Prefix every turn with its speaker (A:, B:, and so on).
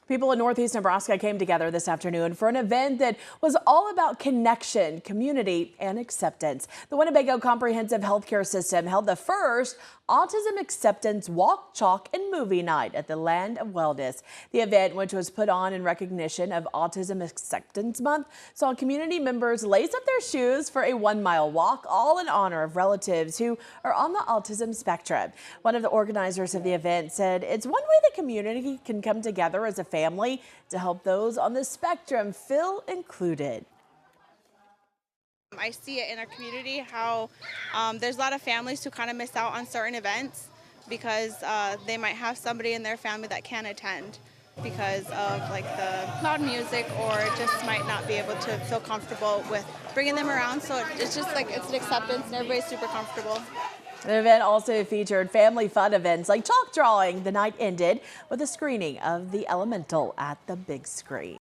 A: People in Northeast Nebraska came together this afternoon for an event that was all about connection, community, and acceptance. The Winnebago Comprehensive Healthcare System held the first Autism Acceptance Walk, Chalk, and Movie Night at the Land of Wellness. The event, which was put on in recognition of Autism Acceptance Month, saw community members lace up their shoes for a 1-mile walk, all in honor of relatives who are on the autism spectrum. One of the organizers of the event said it's one way the community can come together as a family to help those on the spectrum feel included.
B: I see it in our community how there's a lot of families who kind of miss out on certain events because they might have somebody in their family that can't attend because of like the loud music or just might not be able to feel comfortable with bringing them around. So it's just like it's an acceptance and everybody's super comfortable.
A: The event also featured family fun events like chalk drawing. The night ended with a screening of The Elemental at the big screen.